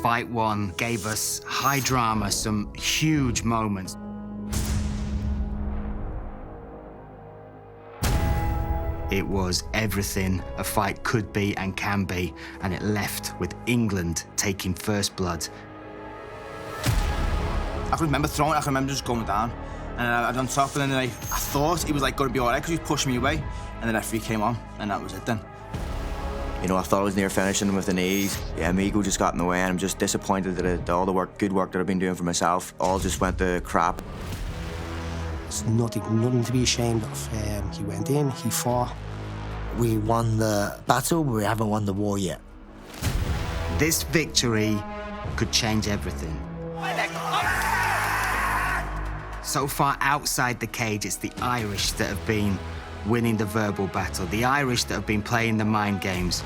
Fight 1 gave us high drama, some huge moments. It was everything a fight could be and can be, and it left with England taking first blood. I can remember throwing it, I can remember just going down. And I done top, and then I thought he was like going to be all right because he pushed me away. And the referee came on, and that was it then. You know, I thought I was near finishing him with the knees. Yeah, my ego just got in the way, and I'm just disappointed that all the good work that I've been doing for myself all just went to crap. It's nothing to be ashamed of. He went in, he fought. We won the battle, but we haven't won the war yet. This victory could change everything. So far outside the cage, it's the Irish that have been winning the verbal battle, the Irish that have been playing the mind games.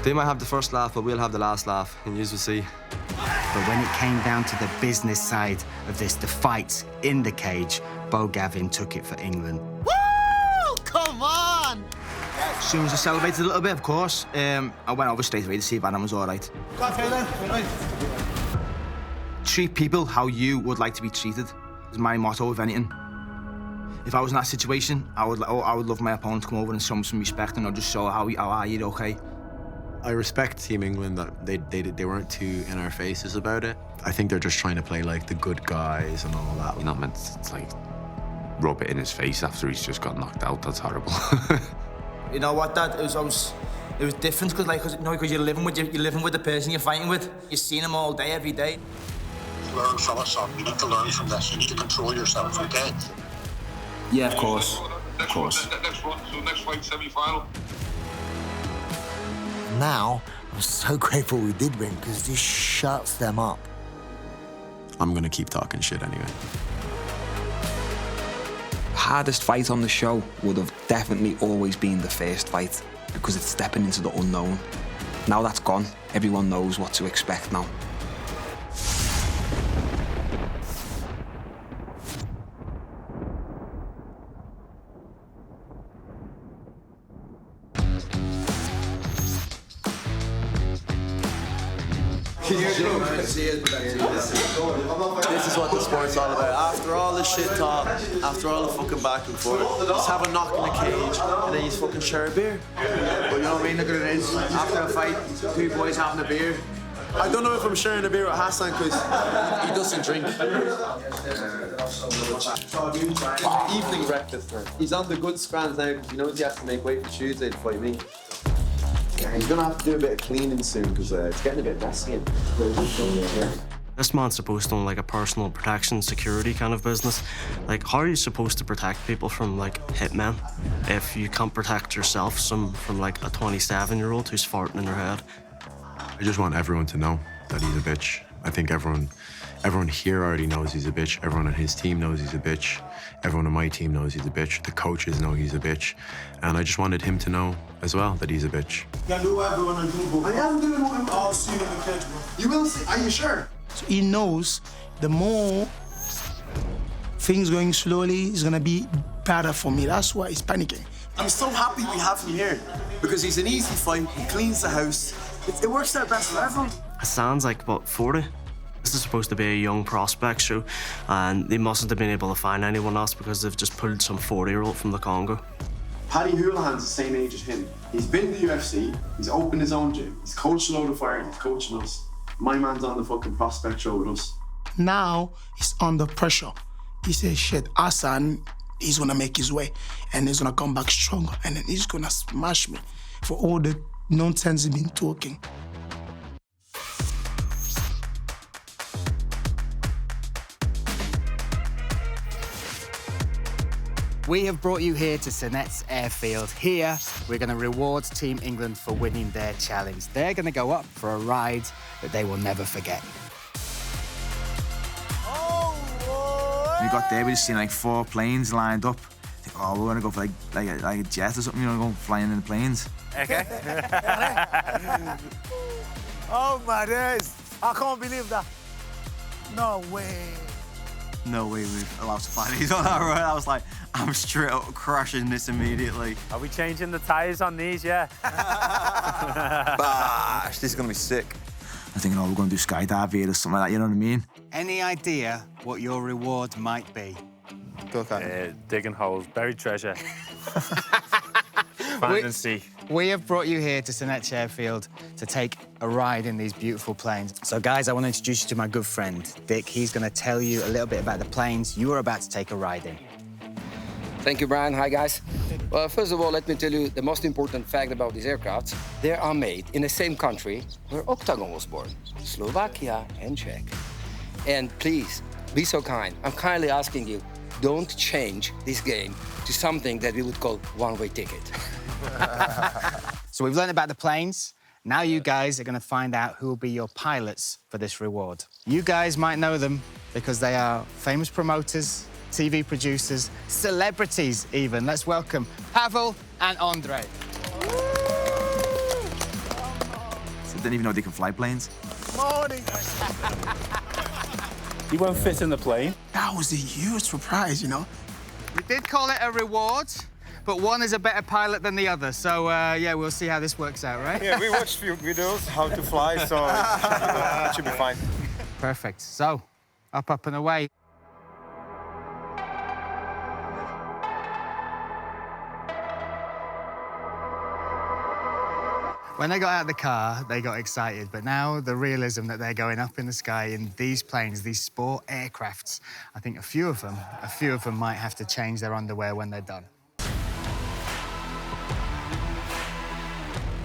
They might have the first laugh, but we'll have the last laugh, and you will see. But when it came down to the business side of this, the fight in the cage, Bo Gavin took it for England. Woo! Come on! As soon as I celebrated a little bit, of course, I went over straight away to see if Adam was all right. Treat people how you would like to be treated is my motto, if anything. If I was in that situation, I would love my opponent to come over and show me some respect and I'll just show how are you, okay? I respect Team England that they weren't too in our faces about it. I think they're just trying to play like the good guys and all that. You're not meant to like rub it in his face after he's just got knocked out. That's horrible. You know what, Dad? It was different because you're living with the person you're fighting with. You're seeing him all day, every day. Learn from us, son. You need to learn from this. You need to control yourself, okay? Yeah, of course. Of course. Next fight, semi-final. Now, I'm so grateful we did win because this shuts them up. I'm gonna keep talking shit anyway. Hardest fight on the show would have definitely always been the first fight because it's stepping into the unknown. Now that's gone, everyone knows what to expect now. This is what the sport's all about. After all the shit talk, after all the fucking back and forth, just have a knock in the cage and then you fucking share a beer. But you know what I mean? Look at it is. After a fight, two boys having a beer. I don't know if I'm sharing a beer with Hassan because he doesn't drink. Evening breakfast, man. He's on the good scrans now because he knows he has to make weight for Tuesday to fight me. He's gonna have to do a bit of cleaning soon because it's getting a bit messy. This man's supposed to own like a personal protection security kind of business. Like, how are you supposed to protect people from like hitmen if you can't protect yourself from like a 27-year-old who's farting in her head? I just want everyone to know that he's a bitch. I think everyone here already knows he's a bitch. Everyone on his team knows he's a bitch. Everyone on my team knows he's a bitch. The coaches know he's a bitch. And I just wanted him to know as well that he's a bitch. I am doing what I'll see you in the cage, bro. You will see. Are you sure? So he knows the more things going slowly is gonna be better for me. That's why he's panicking. I'm so happy we have him here because he's an easy fight. He cleans the house. It works out best for everyone. Hassan's like, what, 40? This is supposed to be a young prospect show, and they mustn't have been able to find anyone else because they've just pulled some 40-year-old from the Congo. Paddy Houlihan's the same age as him. He's been to the UFC, he's opened his own gym, he's coached a load of fire, he's coaching us. My man's on the fucking prospect show with us. Now he's under pressure. He says, shit, Hassan, he's gonna make his way, and he's gonna come back stronger, and then he's gonna smash me for all the nonsense he's been talking. We have brought you here to Senet's Airfield. Here, we're going to reward Team England for winning their challenge. They're going to go up for a ride that they will never forget. We got there, we just seen like 4 planes lined up. I think, oh, we're going to go for like a jet or something, you know, go flying in the planes. Okay. Oh my days, I can't believe that. No way. No way we're allowed to fly these on our road. I was like, I'm straight up crashing this immediately. Are we changing the tyres on these, yeah? Bash, this is gonna be sick. I'm thinking, oh, we're going to do skydive here or something like that, you know what I mean? Any idea what your reward might be? Digging holes, buried treasure. Find and see. We have brought you here to Senec Airfield to take a ride in these beautiful planes. So, guys, I want to introduce you to my good friend, Dick. He's going to tell you a little bit about the planes you are about to take a ride in. Thank you, Brian. Hi, guys. Well, first of all, let me tell you the most important fact about these aircrafts. They are made in the same country where Oktagon was born, Slovakia and Czech. And please, be so kind. I'm kindly asking you, don't change this game to something that we would call one-way ticket. So we've learned about the planes. Now you guys are going to find out who will be your pilots for this reward. You guys might know them because they are famous promoters, TV producers, celebrities even. Let's welcome Pavel and Andre. So I didn't even know they can fly planes. Morning. He won't fit in the plane. That was a huge surprise, you know. We did call it a reward, but one is a better pilot than the other. So, yeah, we'll see how this works out, right? Yeah, we watched a few videos how to fly, so it should be fine. Perfect. So, up and away. When they got out of the car, they got excited, but now the realism that they're going up in the sky in these planes, these sport aircrafts, I think a few of them might have to change their underwear when they're done.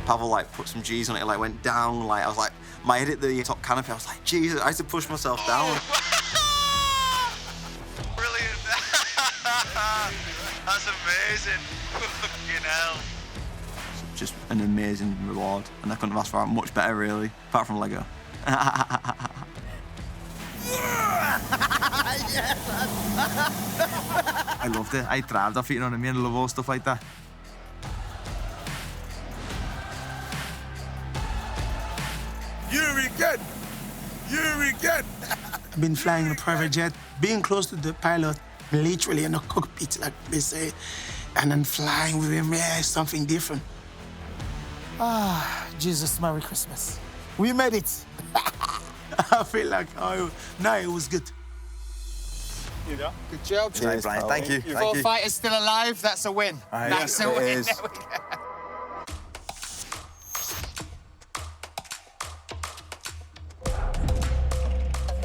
Pavel, like, put some G's on it, like, went down, like, I was like, my head hit the top canopy, I was like, Jesus, I had to push myself down. Brilliant. That's amazing. Fucking hell. Just an amazing reward, and I couldn't have asked for it much better, really, apart from Lego. I loved it. I thrived off it, you know what I mean? I love all stuff like that. You're again. I've been flying in a private jet, being close to the pilot, literally in the cockpit, like they say, and then flying with him, yeah, it's something different. Ah, Jesus, Merry Christmas. We made it. I feel like, oh, no, it was good. You know? Good job. Cheers, Brian. Thank you. Four fighters still alive, that's a win. That's a win. Is.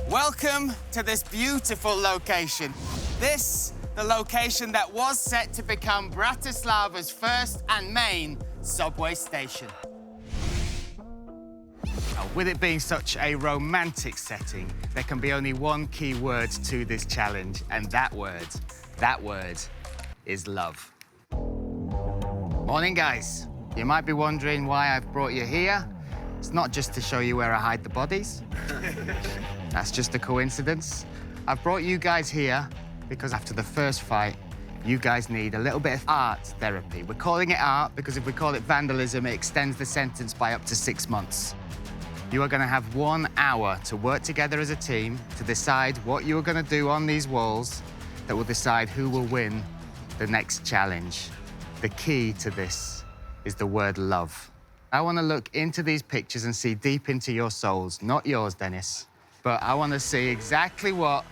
Welcome to this beautiful location. This, the location that was set to become Bratislava's first and main subway station. Now, with it being such a romantic setting, there can be only one key word to this challenge, and that word is love. Morning, guys. You might be wondering why I've brought you here. It's not just to show you where I hide the bodies. That's just a coincidence. I've brought you guys here because after the first fight, you guys need a little bit of art therapy. We're calling it art because if we call it vandalism, it extends the sentence by up to 6 months. You are going to have 1 hour to work together as a team to decide what you are going to do on these walls that will decide who will win the next challenge. The key to this is the word love. I want to look into these pictures and see deep into your souls, not yours, Dennis, but I want to see exactly what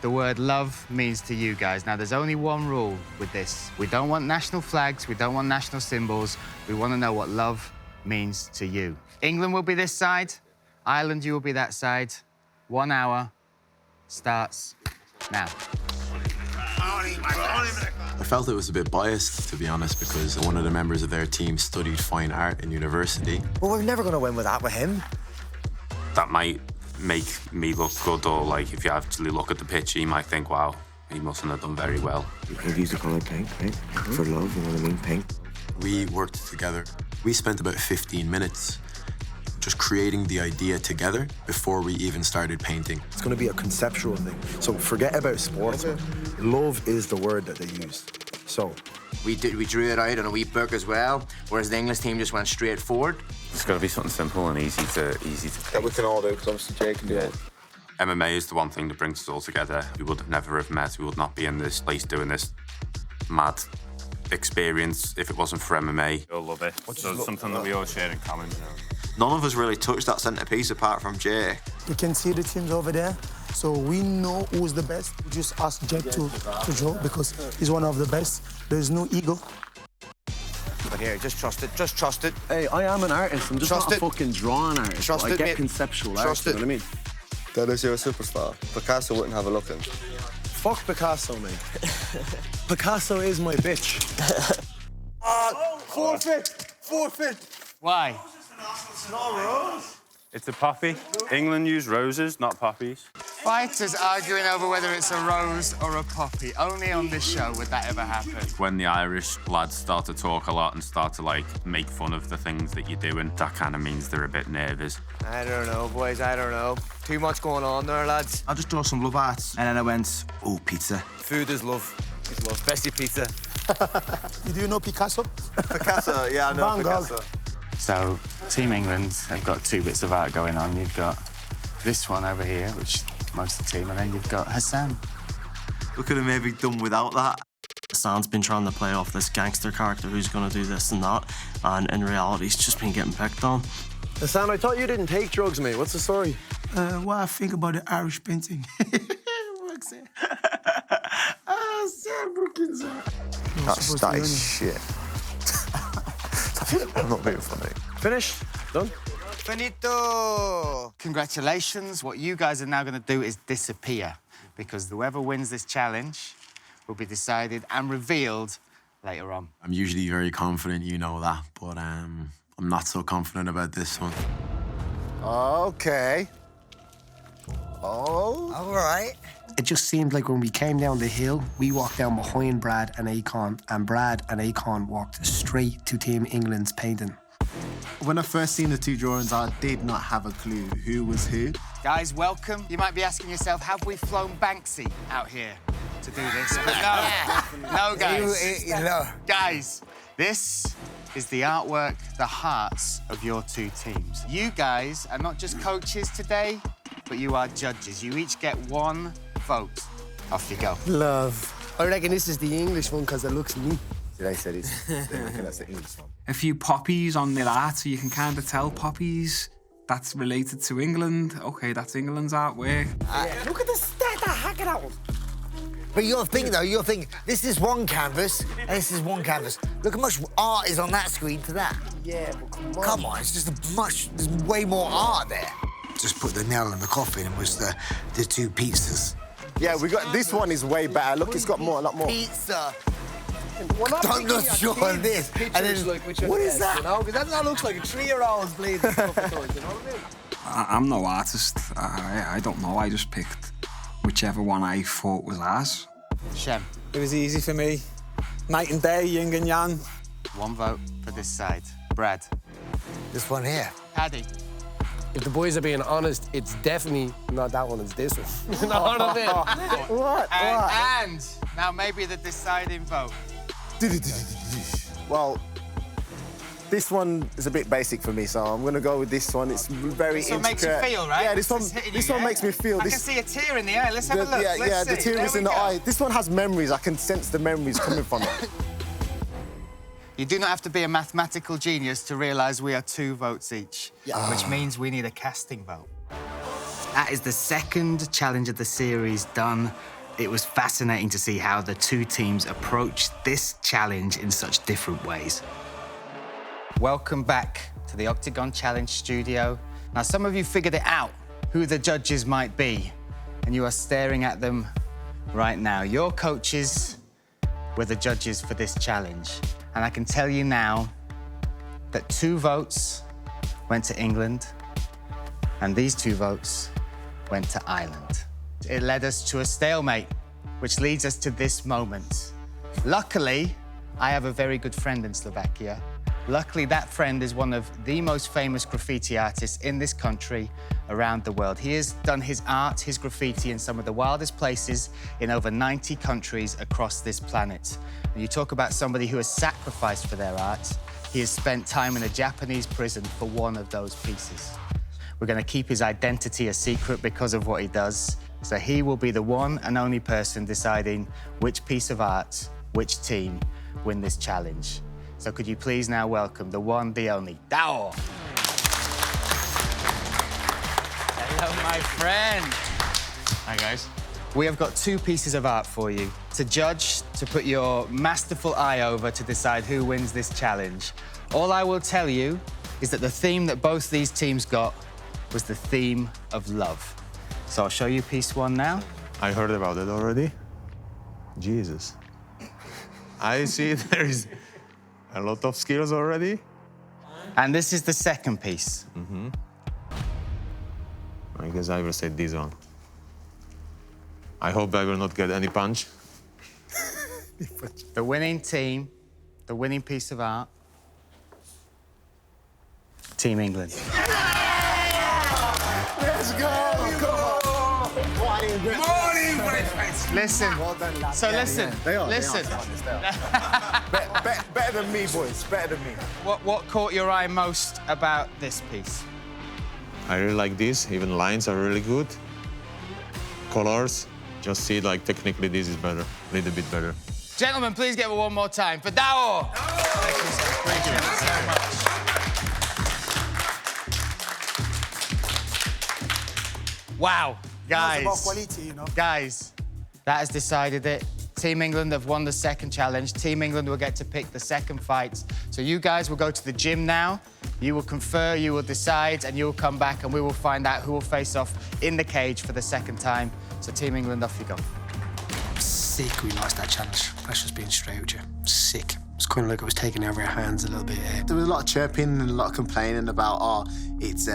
the word love means to you guys. Now, there's only one rule with this. We don't want national flags, we don't want national symbols. We want to know what love means to you. England will be this side, Ireland, you will be that side. 1 hour starts now. I felt it was a bit biased, to be honest, because one of the members of their team studied fine art in university. Well, we're never going to win with that with him. That might make me look good, or like if you actually look at the picture, you might think, wow, he mustn't have done very well. I've used the colour pink, right? For love, you know what I mean? Pink. We worked together. We spent about 15 minutes just creating the idea together before we even started painting. It's going to be a conceptual thing. So forget about sports. Love is the word that they used. So we drew it out on a wee book as well, whereas the English team just went straight forward. It's got to be something simple and easy to that we can all do, because obviously Jay can do it. MMA is the one thing that brings us all together. We would have never have met. We would not be in this place doing this mad experience if it wasn't for MMA. We all love it. So it's something that we all share in common. You know? None of us really touched that centrepiece apart from Jay. You can see the teams over there. So we know who's the best. We just ask Jack to draw because he's one of the best. There's no ego. But here, just trust it. Just trust it. Hey, I am an artist. I'm just not a fucking drawing artist. Trust I it, get mate. conceptual art. Trust it. You know what I mean? That is, you're a superstar. Picasso wouldn't have a look in. Fuck Picasso, mate. Picasso is my bitch. Forfeit! Forfeit! Why? It's not a rose. It's a poppy. England use roses, not poppies. Fighters arguing over whether it's a rose or a poppy. Only on this show would that ever happen. When the Irish lads start to talk a lot and start to, like, make fun of the things that you're doing, that kind of means they're a bit nervous. I don't know, boys, I don't know. Too much going on there, lads. I just draw some love arts, and then I went, oh, pizza. Food is love. It's love. Especially pizza. Do you know Picasso? Picasso, yeah, I know Van Gogh. Picasso. So, Team England have got two bits of art going on. You've got this one over here, which most of the team, and then you've got Hassan. We could have maybe done without that. Hassan's been trying to play off this gangster character who's going to do this and that, and in reality, he's just been getting picked on. Hassan, I thought you didn't take drugs, mate. What's the story? What I think about the Irish painting. That is shit. I'm not being funny. Finished? Done? Finito! Congratulations. What you guys are now going to do is disappear, because whoever wins this challenge will be decided and revealed later on. I'm usually very confident, you know that, but I'm not so confident about this one. Okay. Oh. All right. It just seemed like when we came down the hill, we walked down behind Brad and Akon, and Brad and Akon walked straight to Team England's painting. When I first seen the two drawings, I did not have a clue who was who. Guys, welcome. You might be asking yourself, have we flown Banksy out here to do this? But no. No, guys. Guys, this is the artwork, the hearts of your two teams. You guys are not just coaches today, but you are judges. You each get one vote. Off you go. Love. I reckon this is the English one because it looks neat. Did I say this? That's the English one. A few poppies on their art, so you can kind of tell poppies. That's related to England. OK, that's England's artwork. Look at the stat, hack it out. But you'll think, though, you'll think, this is one canvas and this is one canvas. Look how much art is on that screen to that. Yeah, but come on. Come on, it's just there's way more art there. Just put the nail in the coffin and was the two pizzas. Yeah, we got this one is way better. Look, it's got a lot more. Pizza. I'm not sure on this. And then, like, what is that? You know, because that looks like a 3-year-old's bleeding stuff at times, you know what I mean? I'm no artist. I don't know. I just picked whichever one I thought was ours. Shem. It was easy for me. Night and day, yin and yang. One vote for this side. Brad. This one here. Paddy. If the boys are being honest, it's definitely not that one, it's this one. You know what I mean? What? And now maybe the deciding vote. Well, this one is a bit basic for me, so I'm going to go with this one. It's very This one intricate. makes you feel, right? Yeah, this one makes me feel. I can see a tear in the eye. Let's have a look. Yeah, the tear is in the eye. This one has memories. I can sense the memories coming from it. You do not have to be a mathematical genius to realise we are 2 votes each, which means we need a casting vote. That is the second challenge of the series done. It was fascinating to see how the two teams approached this challenge in such different ways. Welcome back to the Oktagon Challenge studio. Now, some of you figured it out, who the judges might be, and you are staring at them right now. Your coaches were the judges for this challenge. And I can tell you now that 2 votes went to England, and these 2 votes went to Ireland. It led us to a stalemate, which leads us to this moment. Luckily, I have a very good friend in Slovakia. Luckily, that friend is one of the most famous graffiti artists in this country, around the world. He has done his art, his graffiti in some of the wildest places in over 90 countries across this planet. And you talk about somebody who has sacrificed for their art. He has spent time in a Japanese prison for one of those pieces. We're going to keep his identity a secret because of what he does. So he will be the one and only person deciding which piece of art, which team win this challenge. So could you please now welcome the one, the only, Dao. Hello, my friend. Hi, guys. We have got 2 pieces of art for you to judge, to put your masterful eye over to decide who wins this challenge. All I will tell you is that the theme that both these teams got was the theme of love. So I'll show you piece 1 now. I heard about it already. Jesus. I see there is a lot of skills already. And this is the second piece. I guess I will say this one. I hope I will not get any punch. The winning team, the winning piece of art, Team England. Let's go! Morning, Listen. So listen. They are. Listen. Better than me, boys. Better than me. What caught your eye most about this piece? I really like this. Even lines are really good. Colors. Just see, like, technically this is better. A little bit better. Gentlemen, please give it one more time for Dao. Thank you, sir. Appreciate it so much. Wow, guys. It's about quality, you know. Guys, that has decided it. Team England have won the second challenge. Team England will get to pick the second fight. So you guys will go to the gym now. You will confer, you will decide, and you will come back and we will find out who will face off in the cage for the second time. So Team England, off you go. Sick we lost that challenge. That's just being straight with you. Sick. It's kind of like it was taking over our hands a little bit. There was a lot of chirping and a lot of complaining about, it's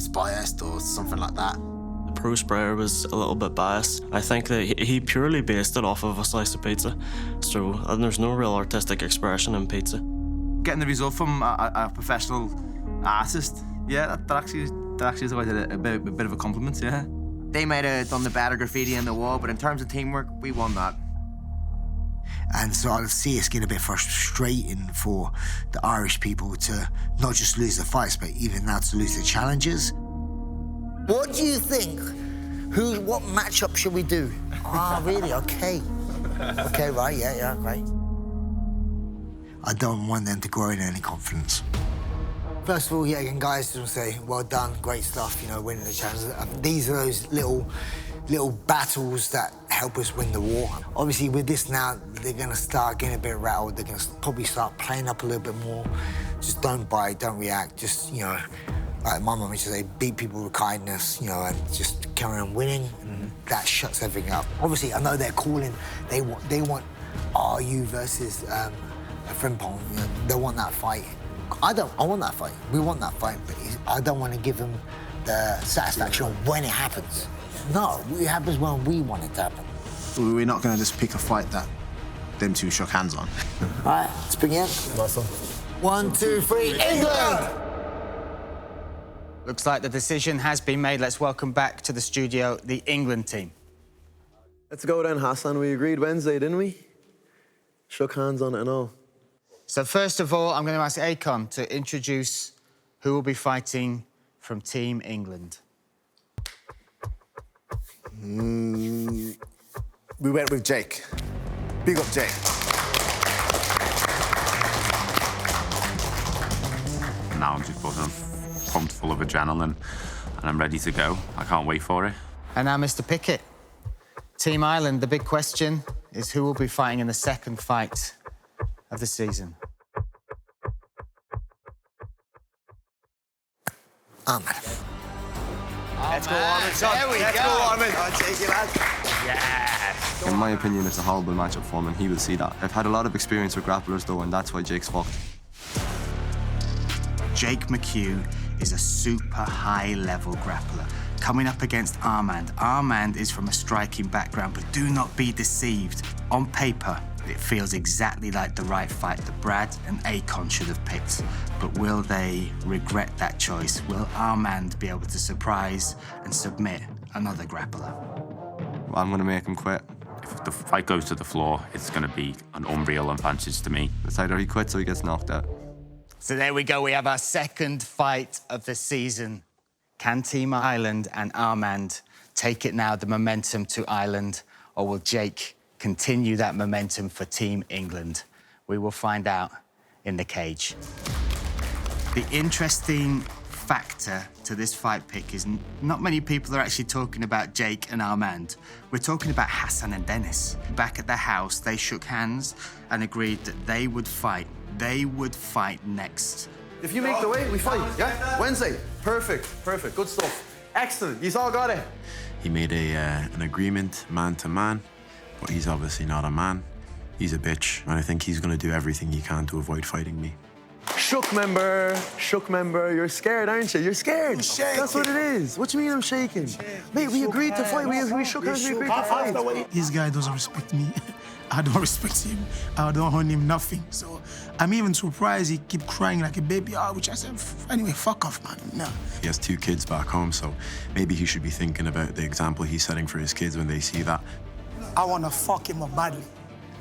biased or something like that. The pro sprayer was a little bit biased. I think that he purely based it off of a slice of pizza. So there's no real artistic expression in pizza. Getting the result from a professional artist, yeah, that actually is always a bit of a compliment, yeah. They might have done the better graffiti on the wall, but in terms of teamwork, we won that. And so I see it's getting a bit frustrating for the Irish people to not just lose the fights, but even now to lose the challenges. What do you think? What matchup should we do? Really? Okay. Okay, right, yeah, great. I don't want them to grow in any confidence. First of all, yeah, again, guys, just say, well done, great stuff, you know, winning the challenge. These are those little battles that help us win the war. Obviously, with this now, they're going to start getting a bit rattled. They're going to probably start playing up a little bit more. Just don't bite, don't react. Just, you know, like my mum used to say, beat people with kindness, you know, and just carry on winning. And that shuts everything up. Obviously, I know they're calling. They want RU versus Frimpong. You know, they want that fight. I want that fight. We want that fight, but I don't want to give them the satisfaction of when it happens. No, it happens when we want it to happen. We're not going to just pick a fight that them two shook hands on. All right, let's begin. Nice one. 1, 2, 3, England! Looks like the decision has been made. Let's welcome back to the studio the England team. Let's go then, Hassan. We agreed Wednesday, didn't we? Shook hands on it and all. So first of all, I'm going to ask Akon to introduce who will be fighting from Team England. We went with Jake. Big up Jake. Now I'm just buzzing, pumped full of adrenaline, and I'm ready to go. I can't wait for it. And now, Mr. Pickett. Team Ireland, the big question is who will be fighting in the second fight of the season? Ahmed. Let's go, Ahmed. There we go. Let's go, Ahmed. I'll take it, lads. Yes. In my opinion, it's a horrible matchup for him, and he will see that. I've had a lot of experience with grapplers, though, and that's why Jake's fucked. Jake McHugh is a super high-level grappler coming up against Armand. Armand is from a striking background, but do not be deceived. On paper, it feels exactly like the right fight that Brad and Akon should have picked. But will they regret that choice? Will Armand be able to surprise and submit another grappler? I'm going to make him quit. If the fight goes to the floor, it's going to be an unreal advantage to me. It's either he quits or he gets knocked out. So there we go. We have our second fight of the season. Can Team Ireland and Armand take it now, the momentum to Ireland, or will Jake continue that momentum for Team England? We will find out in the cage. The interesting factor to this fight pick is not many people are actually talking about Jake and Armand. We're talking about Hassan and Dennis. Back at their house, they shook hands and agreed that they would fight. They would fight next. If you make the weight, we fight, yeah? Wednesday. Perfect, perfect. Good stuff. Excellent. You've all got it. He made an agreement man to man, but he's obviously not a man. He's a bitch, and I think he's going to do everything he can to avoid fighting me. Shook member. You're scared, aren't you? You're scared. That's what it is. What do you mean I'm shaking? Mate, we agreed to fight. We shook hands, we agreed to fight. This guy doesn't respect me. I don't respect him. I don't owe him nothing. So I'm even surprised he keep crying like a baby, which I said, anyway, fuck off, man. No. He has 2 kids back home, so maybe he should be thinking about the example he's setting for his kids when they see that. I want to fuck him up badly.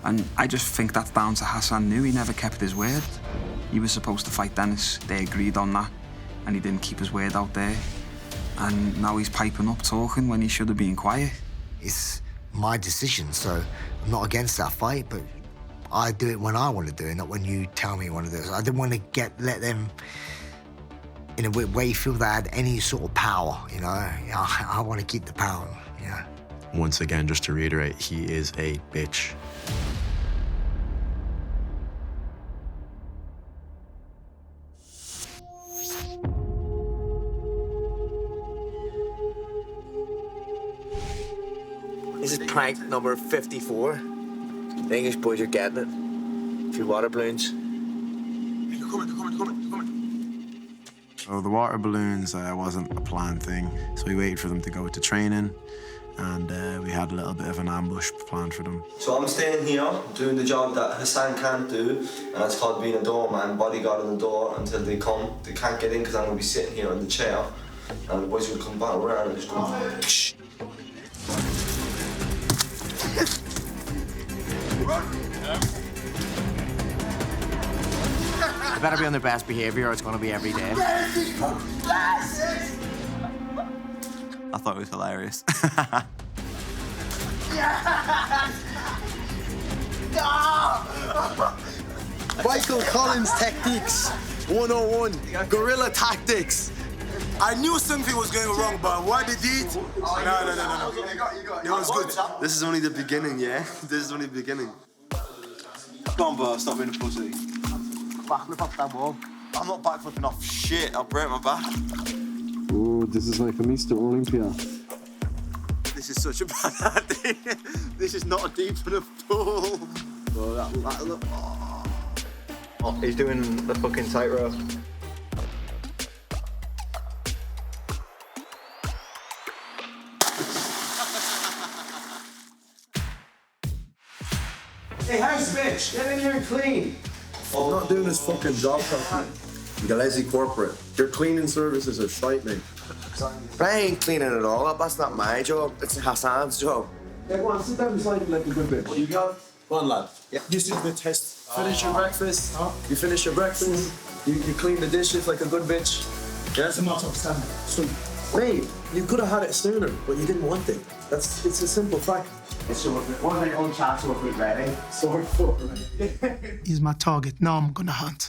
And I just think that's down to Hassan. He never kept his word. He was supposed to fight Dennis. They agreed on that, and he didn't keep his word out there. And now he's piping up, talking when he should have been quiet. It's my decision, so I'm not against that fight, but I do it when I want to do it, not when you tell me I want to do it. So I didn't want to let them, in a way, feel they had any sort of power, you know? I want to keep the power, you know? Once again, just to reiterate, he is a bitch. This is prank number 54. The English boys are getting it. A few water balloons. They're coming. So the water balloons wasn't a planned thing, so we waited for them to go to training, and we had a little bit of an ambush planned for them. So I'm staying here, doing the job that Hassan can't do, and that's called being a doorman, bodyguard on the door until they come. They can't get in because I'm going to be sitting here in the chair, and the boys will come back around and just go, shh. They better be on their best behavior or it's going to be every day. I thought it was hilarious. Michael Collins techniques, 101. Guerrilla tactics. I knew something was going wrong, but what they did... No. It was good. This is only the beginning, yeah? This is only the beginning. Come on, bro, stop being a pussy. Backflip off that wall. I'm not backflipping off shit, I'll break my back. Oh, this is like a Mr. Olympia. This is such a bad idea. This is not a deep enough pool. Bro, look. Oh, he's doing the fucking tightrope. Hey, house bitch, get in here and clean. I'm not doing this fucking job properly. You lazy corporate. Your cleaning services are shite, mate. I ain't cleaning it all up. That's not my job. It's Hassan's job. Yeah, go on, sit down beside me like a good bitch. What you got? Go on, lad. Yeah. This is the test. Finish your breakfast. You finish your breakfast. You clean the dishes like a good bitch. Yeah? It's a matter of standard. So, mate, you could have had it sooner, but you didn't want it. It's a simple fact. So one of the own chats will be ready. Sword foot. he's my target. Now I'm gonna hunt.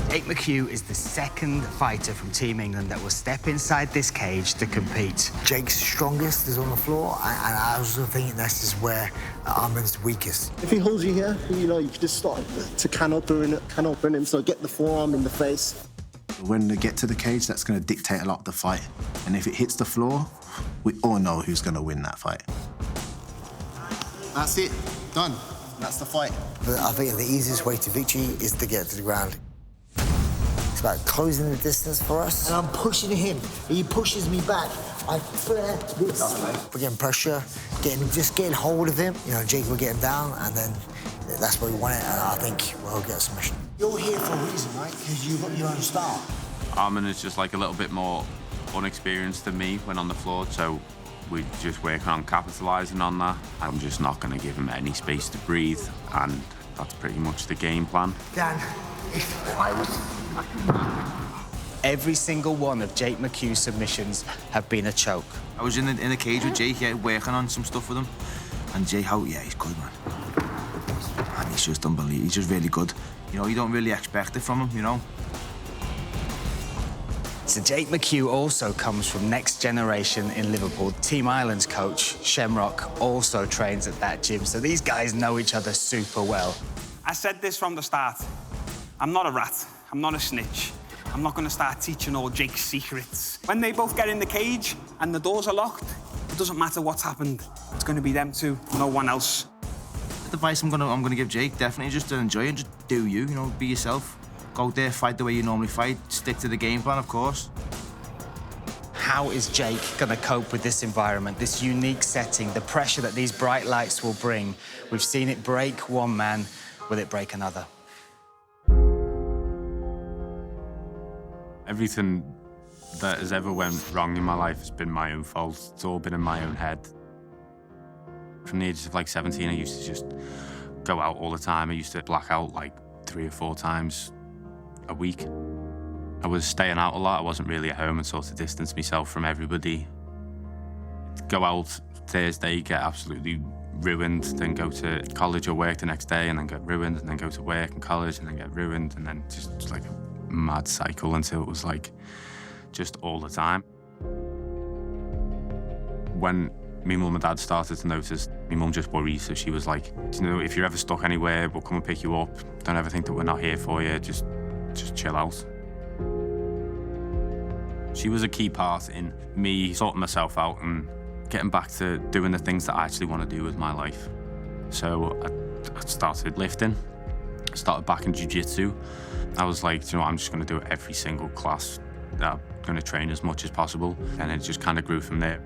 Jake McHugh is the second fighter from Team England that will step inside this cage to compete. Jake's strongest is on the floor, and I also think this is where Armand's weakest. If he holds you here, you can just start to can open him, so get the forearm in the face. When they get to the cage, that's going to dictate a lot of the fight. And if it hits the floor, we all know who's going to win that fight. That's it. Done. That's the fight. But I think the easiest way to victory is to get to the ground. It's about closing the distance for us. And I'm pushing him. He pushes me back. I flare this. We're getting pressure, just getting hold of him. Jake will get him down, and then that's where we want it, and I think we'll get a submission. You're here for a reason, right? Because you've got your own style. Armin is just like a little bit more unexperienced than me when on the floor, so we're just working on capitalising on that. I'm just not going to give him any space to breathe, and that's pretty much the game plan. Dan, if I was... Every single one of Jake McHugh's submissions have been a choke. I was in the cage with Jake, working on some stuff with him, And Jake Hout, yeah, he's good, man. And he's just unbelievable. He's just really good. You know, you don't really expect it from him, you know. So Jake McHugh also comes from Next Generation in Liverpool. Team Ireland's coach, Shamrock, also trains at that gym. So these guys know each other super well. I said this from the start. I'm not a rat. I'm not a snitch. I'm not going to start teaching all Jake's secrets. When they both get in the cage and the doors are locked, it doesn't matter what's happened. It's going to be them two, no one else. The advice I'm gonna give Jake, definitely just to enjoy it, just do you, you know, be yourself. Go out there, fight the way you normally fight, stick to the game plan, of course. How is Jake going to cope with this environment, this unique setting, the pressure that these bright lights will bring? We've seen it break one man. Will it break another? Everything that has ever went wrong in my life has been my own fault. It's all been in my own head. From the age of like 17, I used to just go out all the time. I used to black out like 3 or 4 times a week. I was staying out a lot. I wasn't really at home and sort of distanced myself from everybody. Go out Thursday, get absolutely ruined, then go to college or work the next day and then get ruined, and then go to work and college and then get ruined, and then just like a mad cycle until it was like just all the time. When my mum and dad started to notice, my mum just worried, so she was like, you know, if you're ever stuck anywhere, we'll come and pick you up. Don't ever think that we're not here for you, just chill out. She was a key part in me sorting myself out and getting back to doing the things that I actually want to do with my life. So I started lifting, started back in jiu-jitsu. I was like, you know, I'm just going to do every single class. I'm going to train as much as possible, and it just kind of grew from there.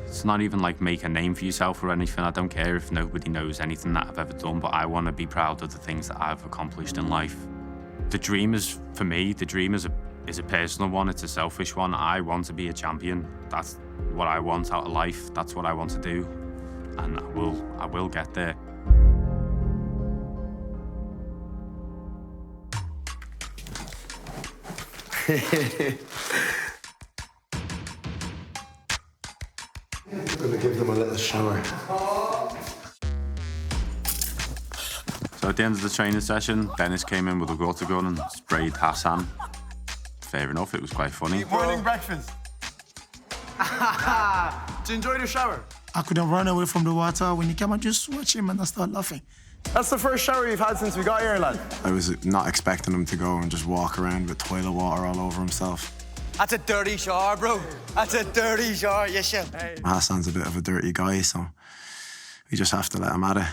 It's not even like make a name for yourself or anything. I don't care if nobody knows anything that I've ever done, but I want to be proud of the things that I've accomplished in life. The dream is, for me, the dream is a personal one. It's a selfish one. I want to be a champion. That's what I want out of life. That's what I want to do, and I will get there. I'm gonna give them a little shower. So at the end of the training session, Dennis came in with a Oktagon and sprayed Hassan. Fair enough, it was quite funny. Morning breakfast. Did you enjoy the shower? I couldn't run away from the water. When he came, I just watched him and I started laughing. That's the first shower you've had since we got here, lad. I was not expecting him to go and just walk around with toilet water all over himself. That's a dirty shower, bro. That's a dirty shower, yes, sir. Hey. Hassan's a bit of a dirty guy, so we just have to let him at it.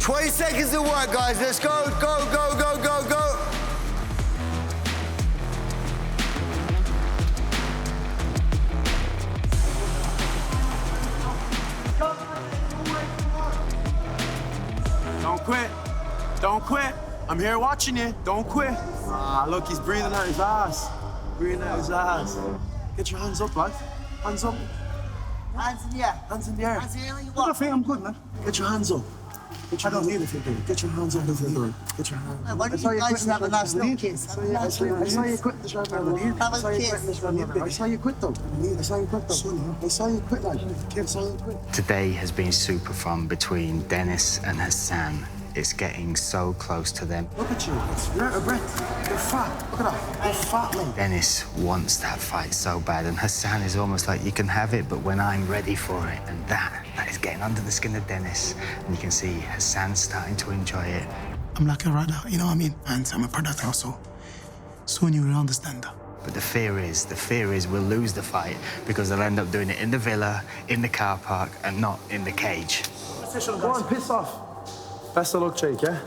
20 seconds to work, guys. Let's go, go, go, go, go, go. Don't quit. Don't quit. I'm here watching you. Don't quit. Ah, look, he's breathing out his ass. Breathing out his ass. Get your hands up, lad. Hands up. Hands in the air. Hands in the air. Hands in the air. I think I'm good, man. Get your hands up. I don't need it. Get your hands up. Get your hands up. Why don't you guys have a nice little kiss? I saw you quit this round. I saw you quit though. I saw you quit though. I saw you quit, lad. I saw you quit. Today has been super fun between Dennis and Hassan. It's getting so close to them. Look at you. You're out of breath. You're fat. Look at that. You're fat, mate. Dennis wants that fight so bad, and Hassan is almost like, you can have it, but when I'm ready for it. And that is getting under the skin of Dennis. And you can see Hassan starting to enjoy it. I'm like a rider, you know what I mean? And I'm a predator also. Soon you will understand that. But the fear is we'll lose the fight because they'll end up doing it in the villa, in the car park, and not in the cage. Go on, piss off. Best of luck, Jake, yeah?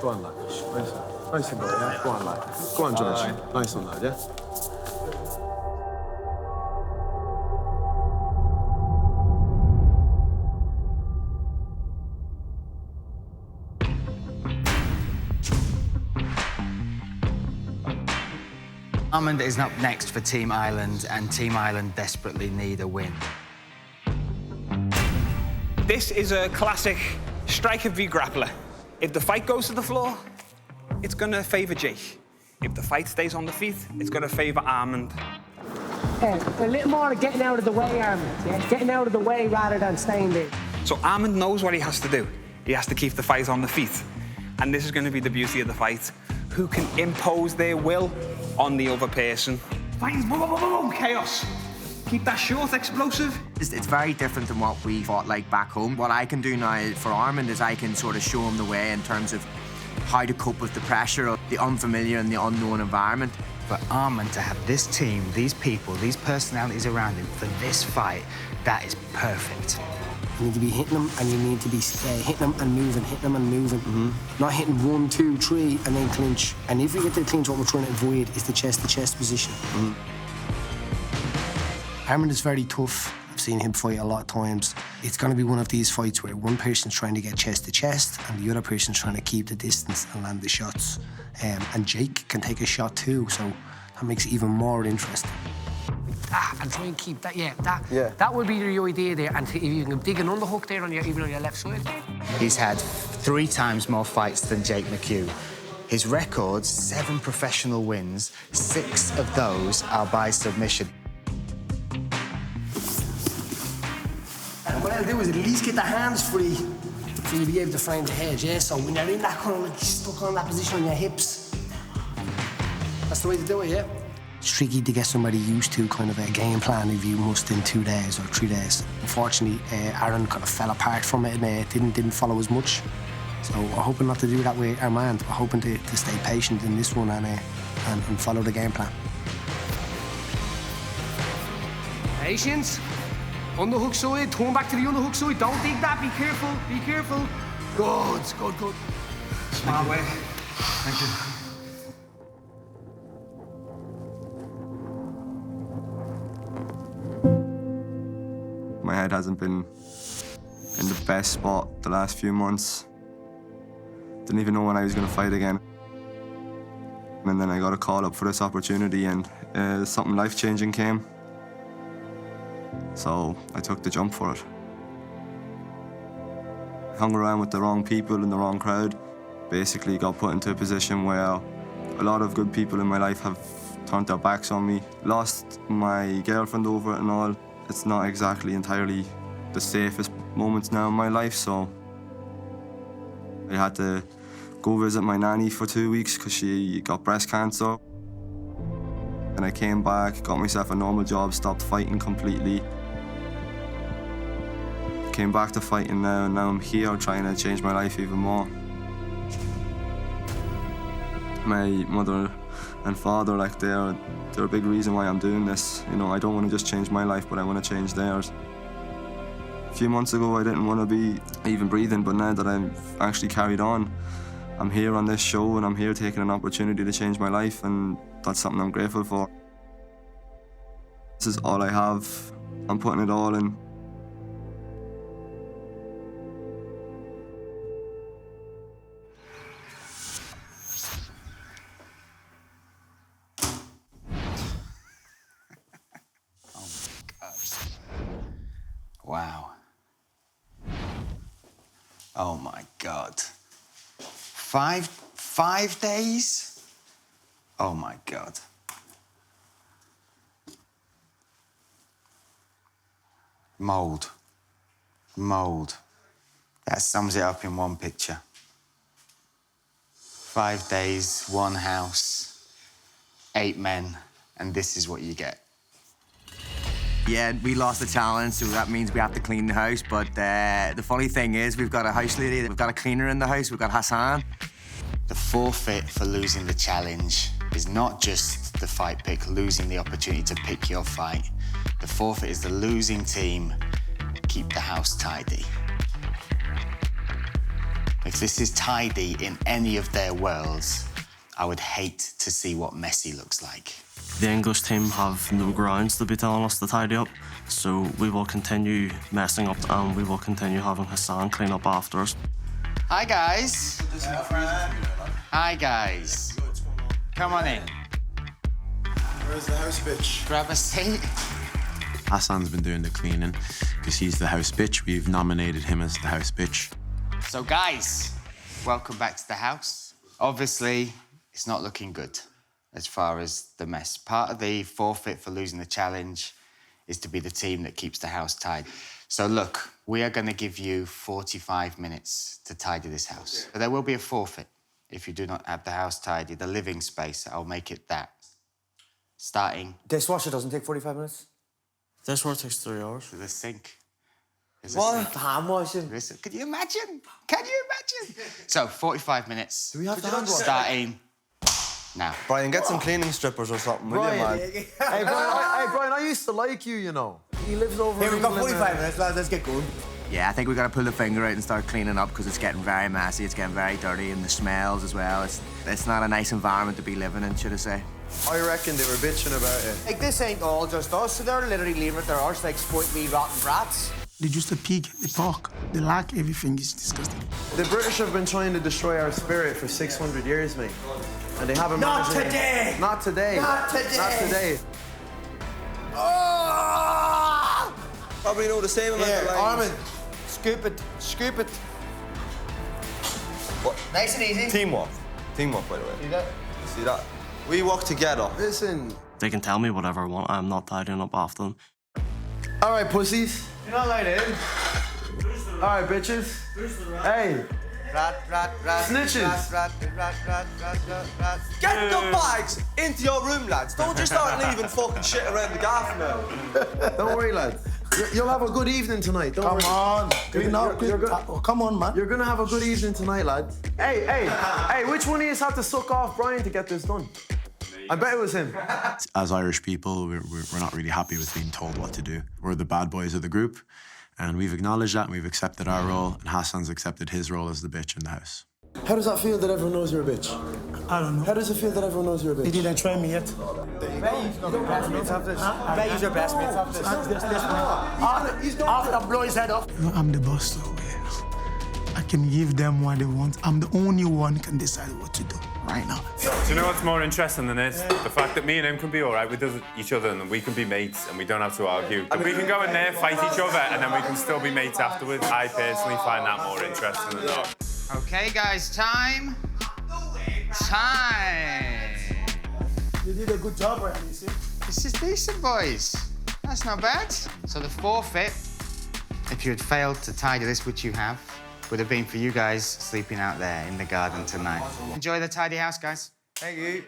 Go on, lad. Nice one, yeah? Go on, lad. Go on, George. Nice one, lad, yeah? Armand is up next for Team Ireland, and Team Ireland desperately need a win. This is a classic striker v grappler. If the fight goes to the floor, it's gonna favor Jake. If the fight stays on the feet, it's gonna favor Armand. A little more of getting out of the way, Armand. Yeah? Getting out of the way rather than staying there. So Armand knows what he has to do. He has to keep the fight on the feet. And this is going to be the beauty of the fight. Who can impose their will on the other person. Fighting's boom, boom, boom, boom, chaos. Keep that short, explosive. It's very different than what we fought like back home. What I can do now for Armand is I can sort of show him the way in terms of how to cope with the pressure of the unfamiliar and the unknown environment. For Armand to have this team, these people, these personalities around him for this fight, that is perfect. You need to be hitting them, and you need to be hitting them and moving, hitting them and moving. Not hitting 1, 2, 3, and then clinch. And if we get to the clinch, what we're trying to avoid is the chest-to-chest position. Armand is very tough. I've seen him fight a lot of times. It's going to be one of these fights where one person's trying to get chest-to-chest, and the other person's trying to keep the distance and land the shots. And Jake can take a shot too, so that makes it even more interesting. And try and keep that, that would be the idea there. And if you can dig an underhook there even on your left side. He's had 3 times more fights than Jake McHugh. His records, 7 professional wins, 6 of those are by submission. And what I'll do is at least get the hands free for you to be able to find the head, yeah? So when you're in that kind of like stuck on that position on your hips, that's the way to do it, yeah? It's tricky to get somebody used to kind of a game plan if you must in 2 days or 3 days. Unfortunately, Aaron kind of fell apart from it and didn't follow as much. So we're hoping not to do that with Armand. We're hoping to stay patient in this one and follow the game plan. Patience. Underhook side, turn back to the underhook side. Don't dig that, be careful, be careful. Good. Smart way. Thank you. My head hasn't been in the best spot the last few months. Didn't even know when I was going to fight again. And then I got a call up for this opportunity, and something life-changing came. So I took the jump for it. Hung around with the wrong people in the wrong crowd. Basically got put into a position where a lot of good people in my life have turned their backs on me. Lost my girlfriend over it and all. It's not exactly entirely the safest moments now in my life, so I had to go visit my nanny for 2 weeks because she got breast cancer. And I came back, got myself a normal job, stopped fighting completely. Came back to fighting now, and now I'm here trying to change my life even more. My mother and father, like, they're a big reason why I'm doing this. You know, I don't want to just change my life, but I want to change theirs. A few months ago, I didn't want to be even breathing, but now that I've actually carried on, I'm here on this show, and I'm here taking an opportunity to change my life, and that's something I'm grateful for. This is all I have. I'm putting it all in. Wow. Oh my God. 5 days? Oh my God. Mold. That sums it up in one picture. 5 days, 1 house, 8 men, and this is what you get. Yeah, we lost the challenge, so that means we have to clean the house. But the funny thing is, we've got a house lady, we've got a cleaner in the house, we've got Hassan. The forfeit for losing the challenge is not just the fight pick, losing the opportunity to pick your fight. The forfeit is the losing team keep the house tidy. If this is tidy in any of their worlds, I would hate to see what messy looks like. The English team have no grounds to be telling us to tidy up, so we will continue messing up and we will continue having Hassan clean up after us. Hi, guys. Hi, guys. Come on in. Where's the house bitch? Grab a seat. Hassan's been doing the cleaning because he's the house bitch. We've nominated him as the house bitch. So, guys, welcome back to the house. Obviously, it's not looking good. as far as the mess. Part of the forfeit for losing the challenge is to be the team that keeps the house tidy. So look, we are going to give you 45 minutes to tidy this house. But there will be a forfeit if you do not have the house tidy. The living space, I'll make it that. Starting... Dishwasher doesn't take 45 minutes? Dishwasher takes 3 hours. The sink. What? Hand washing. Listen, can you imagine? Can you imagine? So, 45 minutes. Do we have to hand wash? Starting now. Brian, get some cleaning strippers or something, will you, man? Hey, Brian, I used to like you, you know. He lives over Here, in we've got England 45 now. minutes, lads. Let's get going. Yeah, I think we got to pull the finger out and start cleaning up because it's getting very messy, it's getting very dirty, and the smells as well. It's not a nice environment to be living in, should I say. I reckon they were bitching about it. Like, this ain't all just us, so they're literally leaving it their arse like spoilt wee rotten brats. They just a pig, they talk, they lack everything, is disgusting. The British have been trying to destroy our spirit for 600 years, mate. And they haven't Not managed today! it. Not today! Not today! Not today! Oh! Probably know the same amount of lines. Armin, scoop it, scoop it. What? Nice and easy. Teamwork. Teamwork, by the way. See that? See that? We work together. Listen. They can tell me whatever I want. I'm not tidying up after them. All right, pussies. You're not let in. All right, bitches. Hey. Rat, rat, rat. Snitches. Rat, rat, rat, rat, rat, rat, rat. Get the bags into your room, lads. Don't just start leaving fucking shit around the gaff now. Don't worry, lads. You'll have a good evening tonight. Don't worry. Come on, clean up. Oh, come on, man. You're gonna have a good evening tonight, lads. Hey, which one of you had to suck off Brian to get this done? I bet it was him. As Irish people, we're not really happy with being told what to do. We're the bad boys of the group, and we've acknowledged that, and we've accepted our role, and Hassan's accepted his role as the bitch in the house. How does that feel that everyone knows you're a bitch? I don't know. How does it feel that everyone knows you're a bitch? They didn't try me yet. I bet you're best mates after this. I bet you're best mates after this. After blow his head off. I'm the boss, so I can give them what they want. I'm the only one who can decide what to do right now. Do you know what's more interesting than this? The fact that me and him can be all right with each other and we can be mates and we don't have to argue. But we can go in there, fight each other, and then we can still be mates afterwards. I personally find that more interesting than not. Okay, guys, time. Time. You did a good job, Ryan, you see? This is decent, boys. That's not bad. So the forfeit, if you had failed to tidy this, which you have, would have been for you guys sleeping out there in the garden tonight. Enjoy the tidy house, guys. Thank you.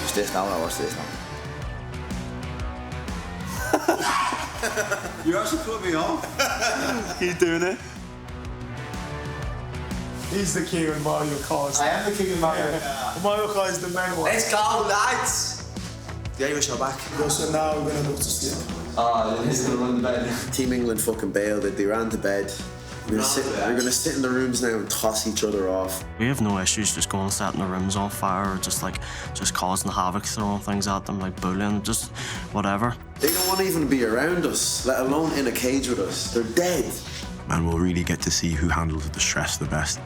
Watch this now, watch this now. You actually put me off. Keep doing it. He's the king of Mario Kart. I am the king of Mario. Mario Kart is the main one. Let's go, lads. The Irish are back. So now we're gonna go to sleep. He's gonna run the bed. Team England fucking bailed it. They ran to bed. We're gonna sit in the rooms now and toss each other off. We have no issues just going and setting the rooms on fire or just causing havoc, throwing things at them, like bullying, just whatever. They don't want to even be around us, let alone in a cage with us. They're dead. And we'll really get to see who handles the stress the best.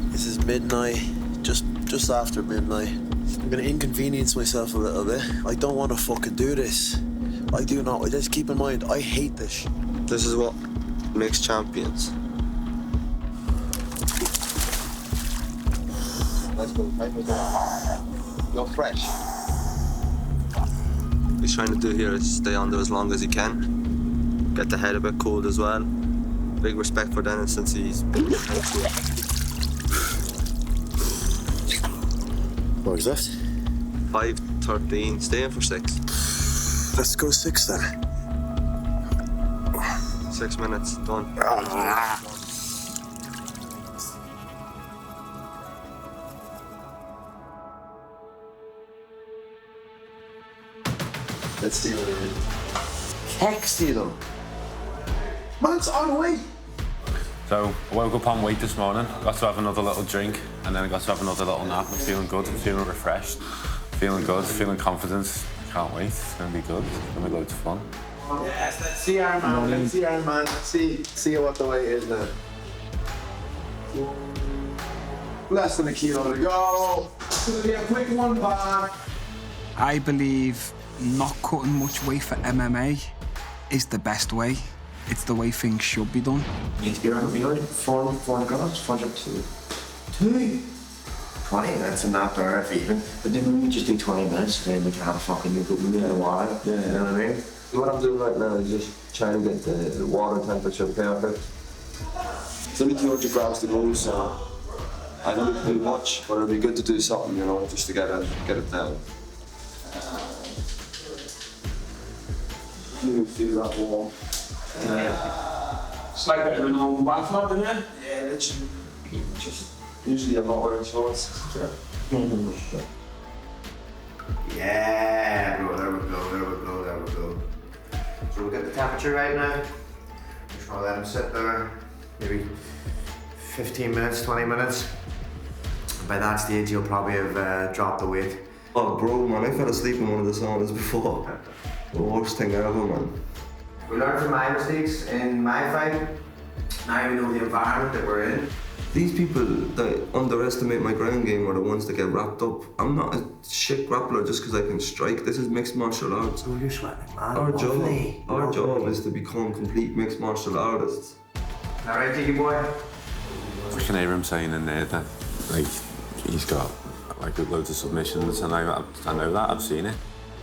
This is midnight, just after midnight. I'm gonna inconvenience myself a little bit. I don't want to fucking do this. I do not. Just keep in mind, I hate this. This is what makes champions. Let's go. You're fresh. What he's trying to do here is stay under as long as he can. Get the head a bit cooled as well. Big respect for Dennis since he's been What is that? 5:13, staying for 6. Let's go 6 then. 6 minutes, done. Let's see what it is. Texty them. Man's on the way. So I woke up on weight this morning, got to have another little drink, and then I got to have another little nap. I'm feeling good, I'm feeling refreshed, feeling good, feeling confident. I can't wait, it's going to be good, it's going to be loads of fun. Yes, let's see our man, let's see our man, let's see what the weight is now. Less than a kilo to go. It's going to be a quick one back. I believe not cutting much weight for MMA is the best way. It's the way things should be done. Need to be around behind. 4 guards, 4 2. 2? 20 minutes and not there if even. But then we just do 20 minutes and then we can have a fucking new go in the water. Yeah. You know what I mean? What I'm doing right now is just trying to get the water temperature perfect. It's only 200 grams to go, so I don't need to do much, but it'll be good to do something, you know, just to get it down. You feel that warm. It's like a normal bath mat, isn't it? Yeah, literally. Usually I'm not wearing shorts. Yeah, bro, there we go. So we'll get the temperature right now. Just gonna let him sit there, maybe 15 minutes, 20 minutes. By that stage, he'll probably have dropped the weight. Oh, bro, man, I fell asleep in one of the saunas before. The worst thing ever, man. We learned from my mistakes in my fight. Now we know the environment that we're in. These people that underestimate my ground game are the ones that get wrapped up. I'm not a shit grappler just because I can strike. This is mixed martial arts. Oh, you're sweating, man. Our job is to become complete mixed martial artists. All right, Diggy boy. I can hear him saying in there that, like, he's got like loads of submissions, and I know that, I've seen it.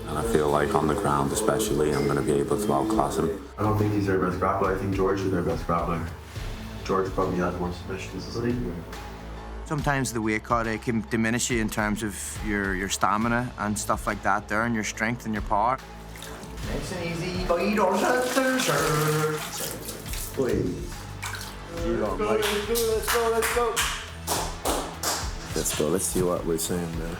And I feel like on the ground especially, I'm going to be able to outclass him. I don't think he's their best grappler. I think George is their best grappler. George probably has more submissions, doesn't he? Sometimes the weight cut can diminish you in terms of your stamina and stuff like that there, and your strength and your power. Nice and easy. Fighters at their shirt. Please. Let's go. Let's see what we're saying there.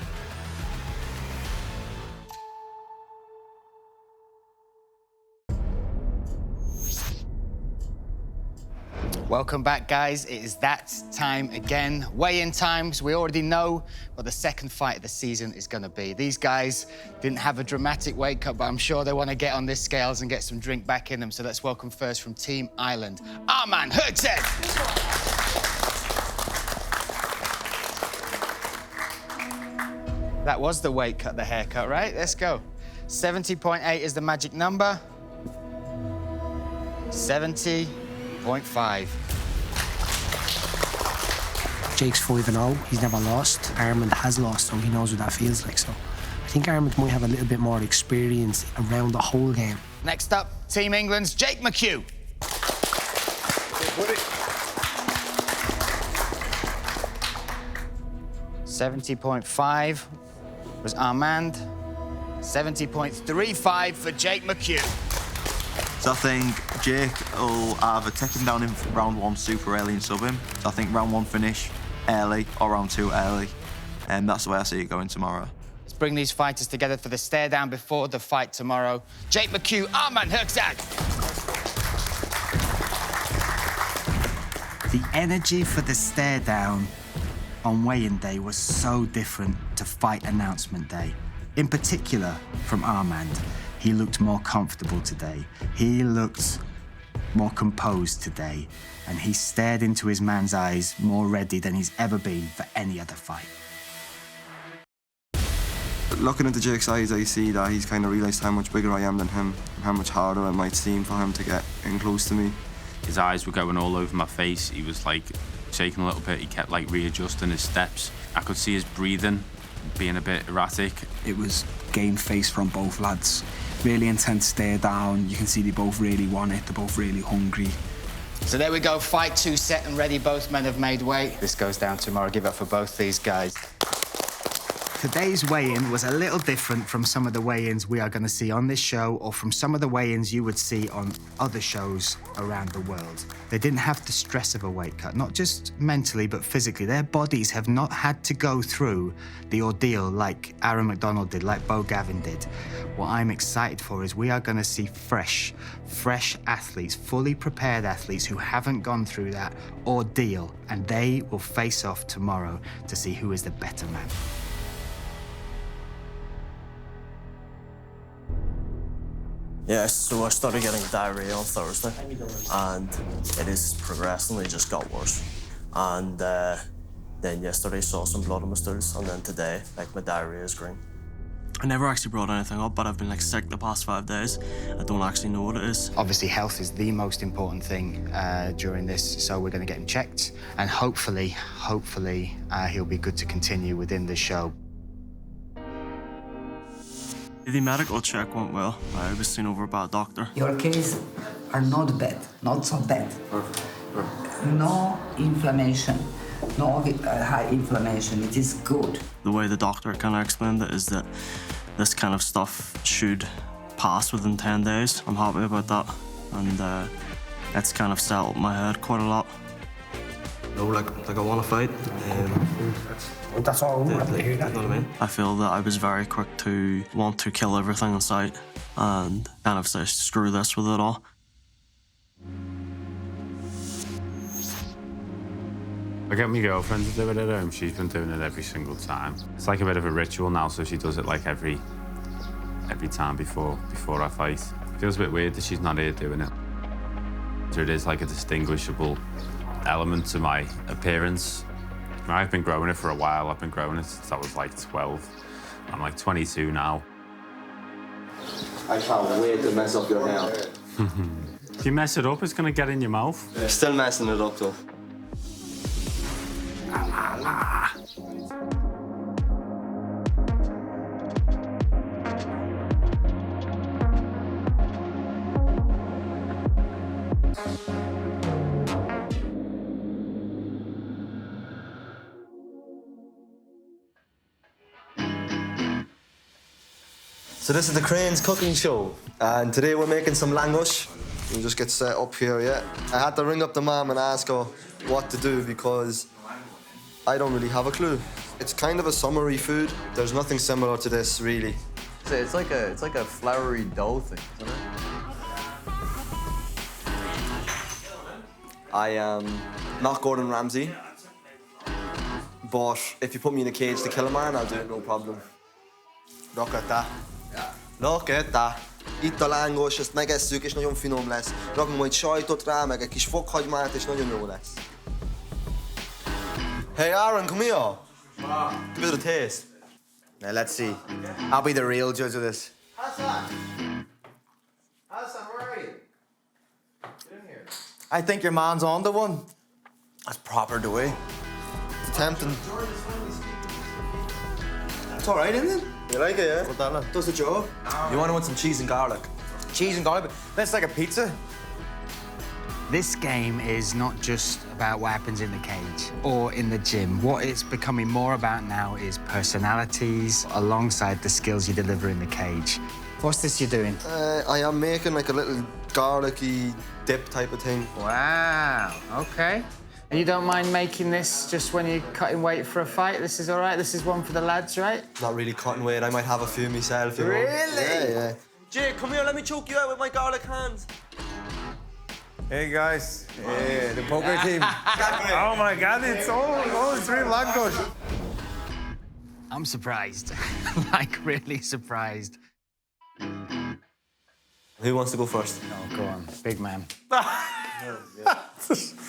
Welcome back, guys. It is that time again. Weigh-in times. We already know what the second fight of the season is going to be. These guys didn't have a dramatic weight cut, but I'm sure they want to get on this scales and get some drink back in them. So let's welcome first from Team Ireland, Arman Herzeg. That was the weight cut, the haircut, right? Let's go. 70.8 is the magic number. 70.5. Jake's 5-0. He's never lost. Armand has lost, so he knows what that feels like. So I think Armand might have a little bit more experience around the whole game. Next up, Team England's Jake McHugh. 70.5 was Armand. 70.35 for Jake McHugh. So I think Jake will either take him down in round one super early and sub him. So I think round one finish early or round two early. And that's the way I see it going tomorrow. Let's bring these fighters together for the stare down before the fight tomorrow. Jake McHugh, Arman Herzeg. The energy for the stare down on weigh-in day was so different to fight announcement day. In particular, from Armand. He looked more comfortable today. He looked more composed today. And he stared into his man's eyes more ready than he's ever been for any other fight. Looking into Jake's eyes, I see that he's kind of realised how much bigger I am than him, and how much harder it might seem for him to get in close to me. His eyes were going all over my face. He was like shaking a little bit. He kept like readjusting his steps. I could see his breathing being a bit erratic. It was game face from both lads. Really intense stare down. You can see they both really want it. They're both really hungry. So there we go, fight 2 set and ready. Both men have made weight. This goes down tomorrow. Give it up for both these guys. Today's weigh-in was a little different from some of the weigh-ins we are going to see on this show or from some of the weigh-ins you would see on other shows around the world. They didn't have the stress of a weight cut, not just mentally, but physically. Their bodies have not had to go through the ordeal like Aaron McDonald did, like Bo Gavin did. What I'm excited for is we are going to see fresh athletes, fully prepared athletes who haven't gone through that ordeal, and they will face off tomorrow to see who is the better man. Yeah, so I started getting diarrhea on Thursday, and it has progressively just got worse. And then yesterday saw some blood on my stools, and then today, like, my diarrhea is green. I never actually brought anything up, but I've been like sick the past 5 days. I don't actually know what it is. Obviously, health is the most important thing during this, so we're going to get him checked, and hopefully, he'll be good to continue within the show. The medical check went well. I was seen over by a doctor. Your case are not bad, not so bad. No inflammation, no high inflammation. It is good. The way the doctor kind of explained it is that this kind of stuff should pass within 10 days. I'm happy about that, and it's kind of settled my head quite a lot. No, like I want to fight. That's all we want to hear. You know what I mean? I feel that I was very quick to want to kill everything in sight and kind of say, screw this with it all. I get my girlfriend to do it at home. She's been doing it every single time. It's like a bit of a ritual now, so she does it like every time before I fight. It feels a bit weird that she's not here doing it. So it is like a distinguishable element to my appearance. I've been growing it for a while. I've been growing it since I was like 12. I'm like 22 now. I can't wait to mess up your hair. If you mess it up, it's gonna get in your mouth. Still messing it up though. So this is the Cranes cooking show, and today we're making some langosh. We'll just get set up here, yeah. I had to ring up the mom and ask her what to do because I don't really have a clue. It's kind of a summery food. There's nothing similar to this, really. So it's like a floury dough thing, isn't it? I am not Gordon Ramsay, but if you put me in a cage to kill a man, I'll do it no problem. Look at that. Look at that. Itt a lángos, ezt megesszük, és nagyon finom lesz. Rakunk majd sajtot rá, meg egy kis fokhagymát, és nagyon jó lesz. Hey Aaron, come here. Give it a taste. Now let's see. I'll be the real judge of this. Hassan, where are you? Get in here. I think your man's on the one. That's proper doughy. It's tempting. It's all right, isn't it? You like it, yeah? Well done. Does the job. You want some cheese and garlic? Cheese and garlic? That's like a pizza. This game is not just about what happens in the cage or in the gym. What it's becoming more about now is personalities alongside the skills you deliver in the cage. What's this you're doing? I am making like a little garlicky dip type of thing. Wow, okay. And you don't mind making this just when you're cutting weight for a fight? This is all right? This is one for the lads, right? Not really cutting weight. I might have a few myself, you know? Really? Yeah. Jake, come here. Let me choke you out with my garlic hands. Hey guys, hey, the poker team. Oh my God, it's all three langosh. I'm surprised, like really surprised. Who wants to go first? Oh, go on, big man.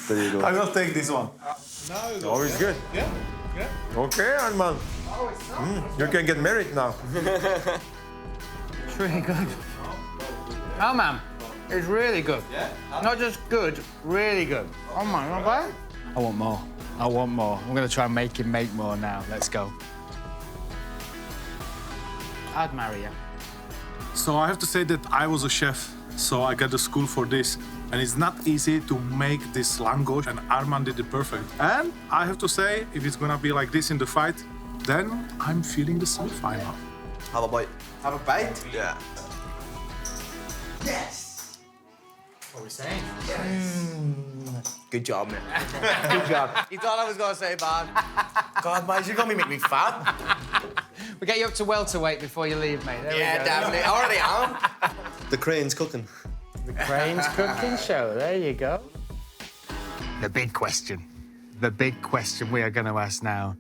There you go. I will take this one. No, always good. Yeah. Okay, Arman. You can get married now. It's really good. Oh, man. It's really good. Yeah? Not just good, really good. Oh, my God. I want more. I want more. I'm going to try and make him make more now. Let's go. I'd marry you. So I have to say that I was a chef, so I got the school for this. And it's not easy to make this langosh, and Arman did it perfect. And I have to say, if it's gonna be like this in the fight, then I'm feeling the semi-final. Have a bite. Have a bite? Yeah. Yes. What are we saying? Good job, man. Good job. You thought I was gonna say bad. God, mate, you're gonna make me fat. We'll get you up to welterweight before you leave, mate. There we go. Definitely. I already am. The Cranes cooking. The Cranes cooking show. There you go. The big question we are going to ask now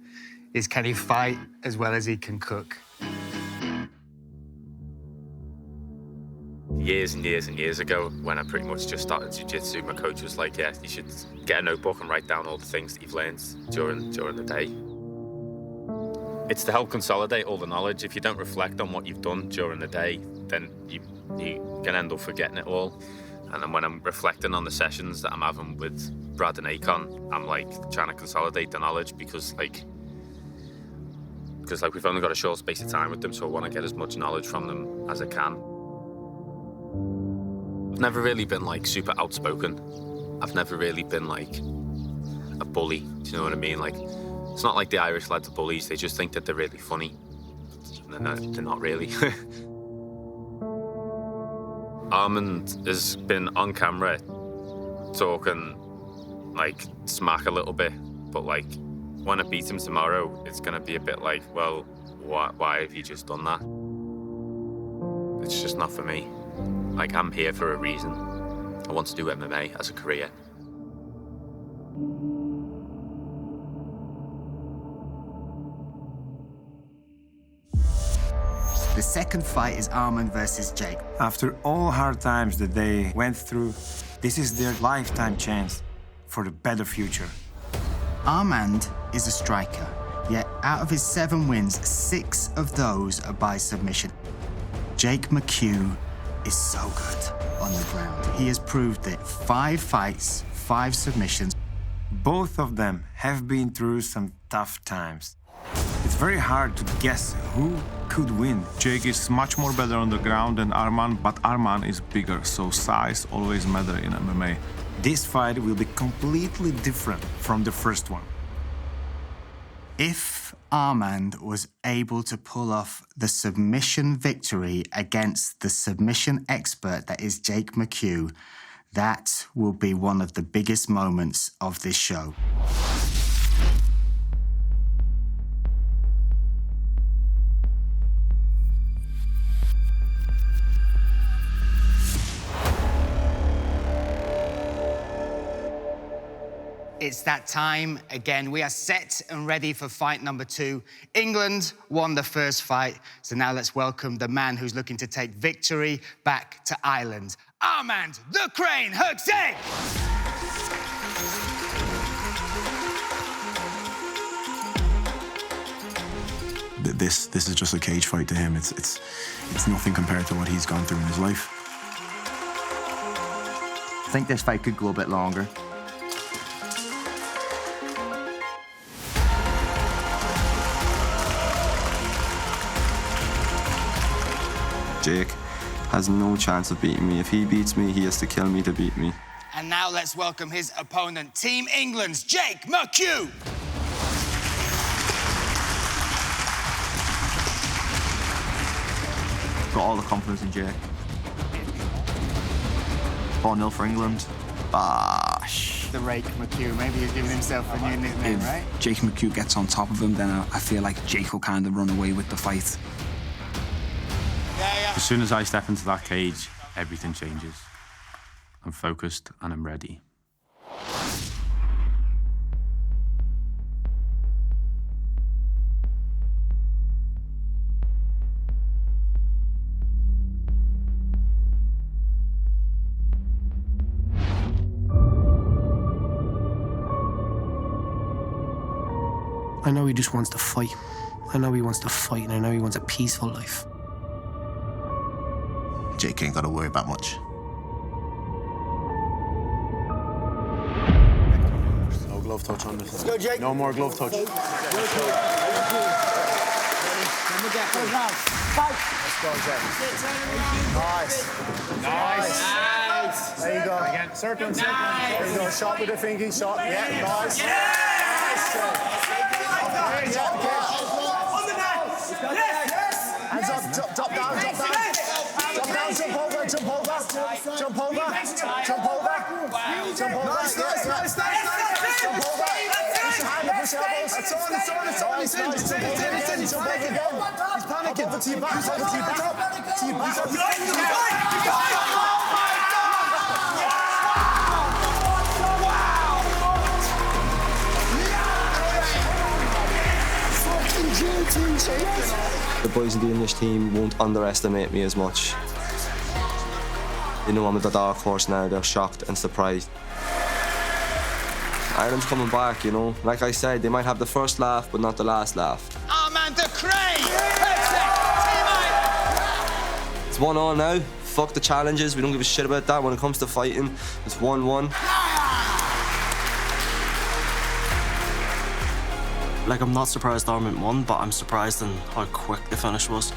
is, can he fight as well as he can cook? Years and years and years ago, when I pretty much just started jiu-jitsu, my coach was like, yeah, you should get a notebook and write down all the things that you've learned during the day. It's to help consolidate all the knowledge. If you don't reflect on what you've done during the day, then you can end up forgetting it all. And then when I'm reflecting on the sessions that I'm having with Brad and Akon, I'm like trying to consolidate the knowledge because we've only got a short space of time with them, so I want to get as much knowledge from them as I can. I've never really been like super outspoken. I've never really been like a bully, do you know what I mean? Like, it's not like the Irish lads are bullies, they just think that they're really funny. And they're not really. Armand has been on camera talking like smack a little bit, but like when I beat him tomorrow, it's gonna be a bit like, well, why have you just done that? It's just not for me. Like, I'm here for a reason. I want to do MMA as a career. The second fight is Armand versus Jake. After all hard times that they went through, this is their lifetime chance for a better future. Armand is a striker, yet out of his 7 wins, 6 of those are by submission. Jake McHugh is so good on the ground. He has proved it. 5 fights, 5 submissions. Both of them have been through some tough times. It's very hard to guess who could win. Jake is much more better on the ground than Arman, but Arman is bigger, so size always matters in MMA. This fight will be completely different from the first one. If Armand was able to pull off the submission victory against the submission expert that is Jake McHugh, that will be one of the biggest moments of this show. It's that time again. We are set and ready for fight number 2. England won the first fight, so now let's welcome the man who's looking to take victory back to Ireland. Armand the Crane Hoxie! This is just a cage fight to him. It's nothing compared to what he's gone through in his life. I think this fight could go a bit longer. Jake has no chance of beating me. If he beats me, he has to kill me to beat me. And now let's welcome his opponent, Team England's Jake McHugh. Got all the confidence in Jake. 4-0 for England. Bash. The Rake McHugh. Maybe he's giving himself a new nickname, If right? Jake McHugh gets on top of him, then I feel like Jake will kind of run away with the fight. As soon as I step into that cage, everything changes. I'm focused and I'm ready. I know he just wants to fight. I know he wants to fight, and I know he wants a peaceful life. Jake ain't got to worry about much. No glove touch on this. Let's go, Jake. No more glove touch. Let's go, Jake. Nice. There you go. Again, circle and circle. There you go. Shot with the finger. Shot. Yeah, nice. Hands up, drop down, drop down. Drop down, jump over, jump over. Jump over, jump over. Jump over. Nice. Jump over. Push your hand up, push your elbows. It's on. Nice. Jump over again. He's panicking. Over to your back, over to your back. To your back. The boys in the English team won't underestimate me as much. They know I'm the dark horse now. They're shocked and surprised. Ireland's coming back, you know. Like I said, they might have the first laugh, but not the last laugh. Armand and the crane. It's 1-1 now. Fuck the challenges. We don't give a shit about that when it comes to fighting. It's 1-1. Like, I'm not surprised Armand won, but I'm surprised in how quick the finish was.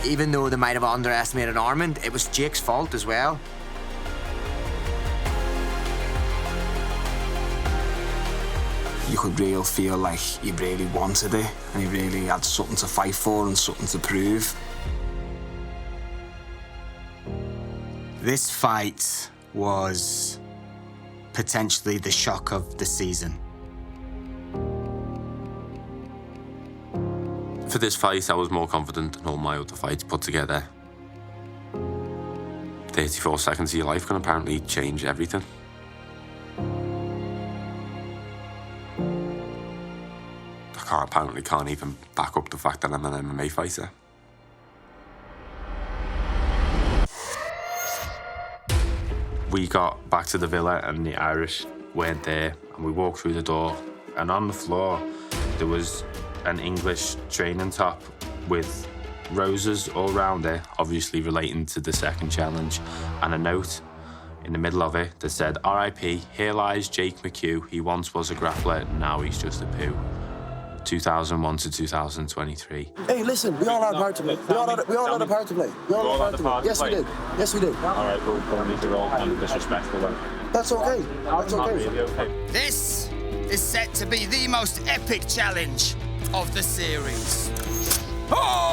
Even though they might have underestimated Armand, it was Jake's fault as well. You could really feel like he really wanted it and he really had something to fight for and something to prove. This fight was potentially the shock of the season. For this fight, I was more confident than all my other fights put together. 34 seconds of your life can apparently change everything. I apparently can't even back up the fact that I'm an MMA fighter. We got back to the villa and the Irish weren't there, and we walked through the door, and on the floor there was an English training top with roses all around it, obviously relating to the second challenge, and a note in the middle of it that said, "R.I.P. Here lies Jake McHugh. He once was a grappler, now he's just a poo." 2001 to 2023. Hey, listen, we all had a part to play. We all had a part to play. We all had a part to play. Yes, we did. Yes, we did. All right, we'll probably do all kind of disrespectful then. That's okay. That's okay. This is set to be the most epic challenge of the series. Oh!